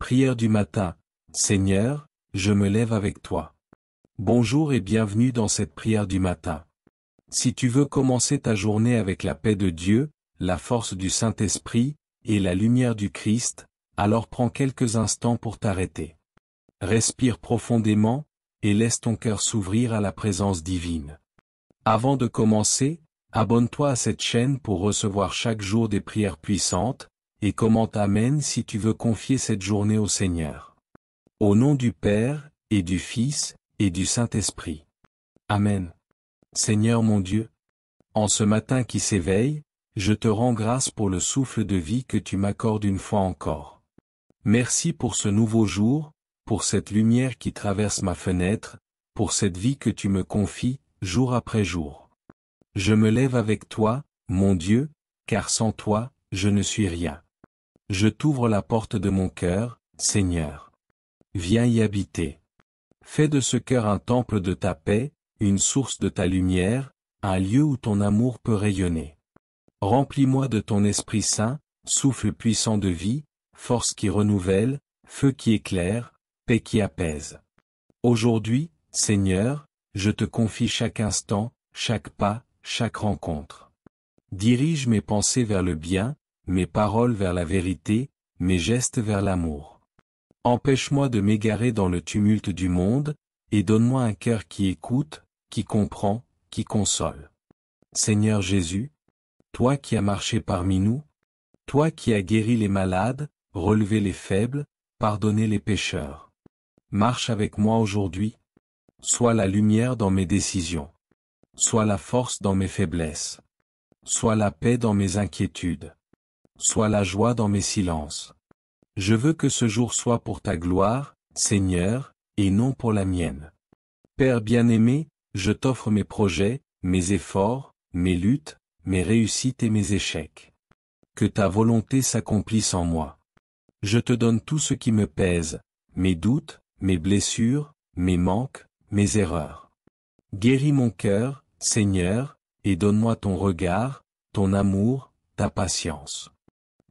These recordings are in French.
Prière du matin. Seigneur, je me lève avec toi. Bonjour et bienvenue dans cette prière du matin. Si tu veux commencer ta journée avec la paix de Dieu, la force du Saint-Esprit, et la lumière du Christ, alors prends quelques instants pour t'arrêter. Respire profondément, et laisse ton cœur s'ouvrir à la présence divine. Avant de commencer, abonne-toi à cette chaîne pour recevoir chaque jour des prières puissantes, et commente Amen si tu veux confier cette journée au Seigneur. Au nom du Père, et du Fils, et du Saint-Esprit. Amen. Seigneur mon Dieu, en ce matin qui s'éveille, je te rends grâce pour le souffle de vie que tu m'accordes une fois encore. Merci pour ce nouveau jour, pour cette lumière qui traverse ma fenêtre, pour cette vie que tu me confies, jour après jour. Je me lève avec toi, mon Dieu, car sans toi, je ne suis rien. Je t'ouvre la porte de mon cœur, Seigneur. Viens y habiter. Fais de ce cœur un temple de ta paix, une source de ta lumière, un lieu où ton amour peut rayonner. Remplis-moi de ton Esprit Saint, souffle puissant de vie, force qui renouvelle, feu qui éclaire, paix qui apaise. Aujourd'hui, Seigneur, je te confie chaque instant, chaque pas, chaque rencontre. Dirige mes pensées vers le bien, mes paroles vers la vérité, mes gestes vers l'amour. Empêche-moi de m'égarer dans le tumulte du monde, et donne-moi un cœur qui écoute, qui comprend, qui console. Seigneur Jésus, toi qui as marché parmi nous, toi qui as guéri les malades, relevé les faibles, pardonné les pécheurs. Marche avec moi aujourd'hui. Sois la lumière dans mes décisions. Sois la force dans mes faiblesses. Sois la paix dans mes inquiétudes. Sois la joie dans mes silences. Je veux que ce jour soit pour ta gloire, Seigneur, et non pour la mienne. Père bien-aimé, je t'offre mes projets, mes efforts, mes luttes, mes réussites et mes échecs. Que ta volonté s'accomplisse en moi. Je te donne tout ce qui me pèse, mes doutes, mes blessures, mes manques, mes erreurs. Guéris mon cœur, Seigneur, et donne-moi ton regard, ton amour, ta patience.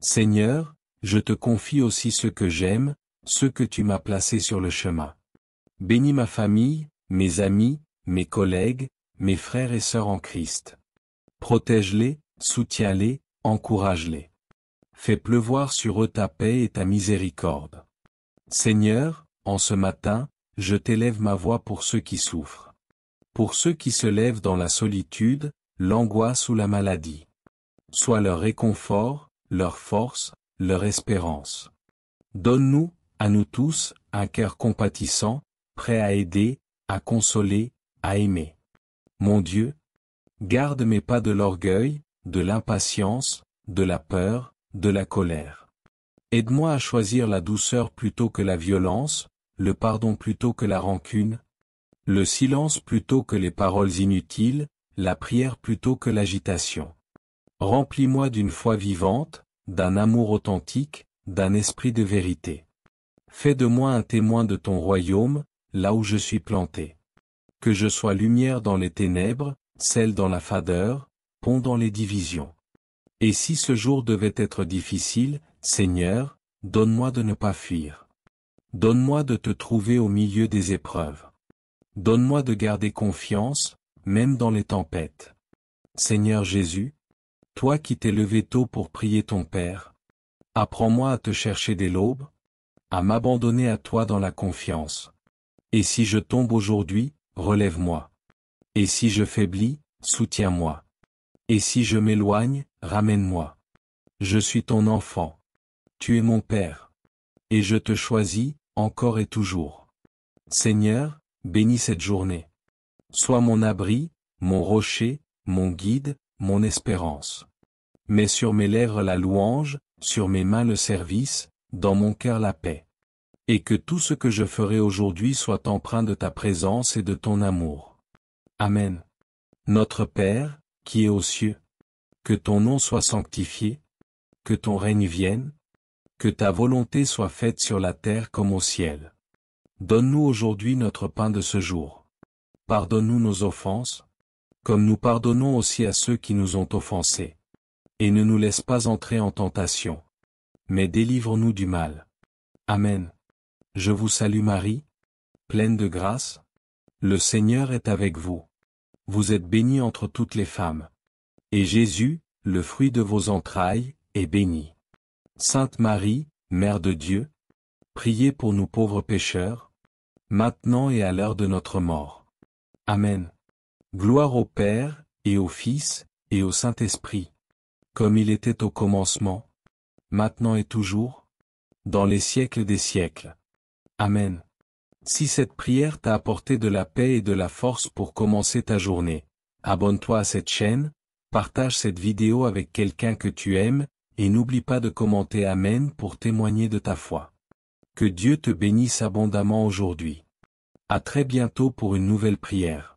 Seigneur, je te confie aussi ceux que j'aime, ceux que tu m'as placés sur le chemin. Bénis ma famille, mes amis, mes collègues, mes frères et sœurs en Christ. Protège-les, soutiens-les, encourage-les. Fais pleuvoir sur eux ta paix et ta miséricorde. Seigneur, en ce matin, je t'élève ma voix pour ceux qui souffrent. Pour ceux qui se lèvent dans la solitude, l'angoisse ou la maladie. Sois leur réconfort, leur force, leur espérance. Donne-nous, à nous tous, un cœur compatissant, prêt à aider, à consoler, à aimer. Mon Dieu, garde mes pas de l'orgueil, de l'impatience, de la peur, de la colère. Aide-moi à choisir la douceur plutôt que la violence, le pardon plutôt que la rancune, le silence plutôt que les paroles inutiles, la prière plutôt que l'agitation. Remplis-moi d'une foi vivante, d'un amour authentique, d'un esprit de vérité. Fais de moi un témoin de ton royaume, là où je suis planté. Que je sois lumière dans les ténèbres, sel dans la fadeur, pont dans les divisions. Et si ce jour devait être difficile, Seigneur, donne-moi de ne pas fuir. Donne-moi de te trouver au milieu des épreuves. Donne-moi de garder confiance, même dans les tempêtes. Seigneur Jésus, toi qui t'es levé tôt pour prier ton Père, apprends-moi à te chercher dès l'aube, à m'abandonner à toi dans la confiance. Et si je tombe aujourd'hui, relève-moi. Et si je faiblis, soutiens-moi. Et si je m'éloigne, ramène-moi. Je suis ton enfant. Tu es mon Père. Et je te choisis, encore et toujours. Seigneur, bénis cette journée. Sois mon abri, mon rocher, mon guide, mon espérance. Mets sur mes lèvres la louange, sur mes mains le service, dans mon cœur la paix. Et que tout ce que je ferai aujourd'hui soit empreint de ta présence et de ton amour. Amen. Notre Père, qui es aux cieux, que ton nom soit sanctifié, que ton règne vienne, que ta volonté soit faite sur la terre comme au ciel. Donne-nous aujourd'hui notre pain de ce jour. Pardonne-nous nos offenses, comme nous pardonnons aussi à ceux qui nous ont offensés. Et ne nous laisse pas entrer en tentation. Mais délivre-nous du mal. Amen. Je vous salue Marie, pleine de grâce. Le Seigneur est avec vous. Vous êtes bénie entre toutes les femmes. Et Jésus, le fruit de vos entrailles, est béni. Sainte Marie, Mère de Dieu, priez pour nous pauvres pécheurs, maintenant et à l'heure de notre mort. Amen. Gloire au Père, et au Fils, et au Saint-Esprit, comme il était au commencement, maintenant et toujours, dans les siècles des siècles. Amen. Si cette prière t'a apporté de la paix et de la force pour commencer ta journée, abonne-toi à cette chaîne, partage cette vidéo avec quelqu'un que tu aimes, et n'oublie pas de commenter Amen pour témoigner de ta foi. Que Dieu te bénisse abondamment aujourd'hui. À très bientôt pour une nouvelle prière.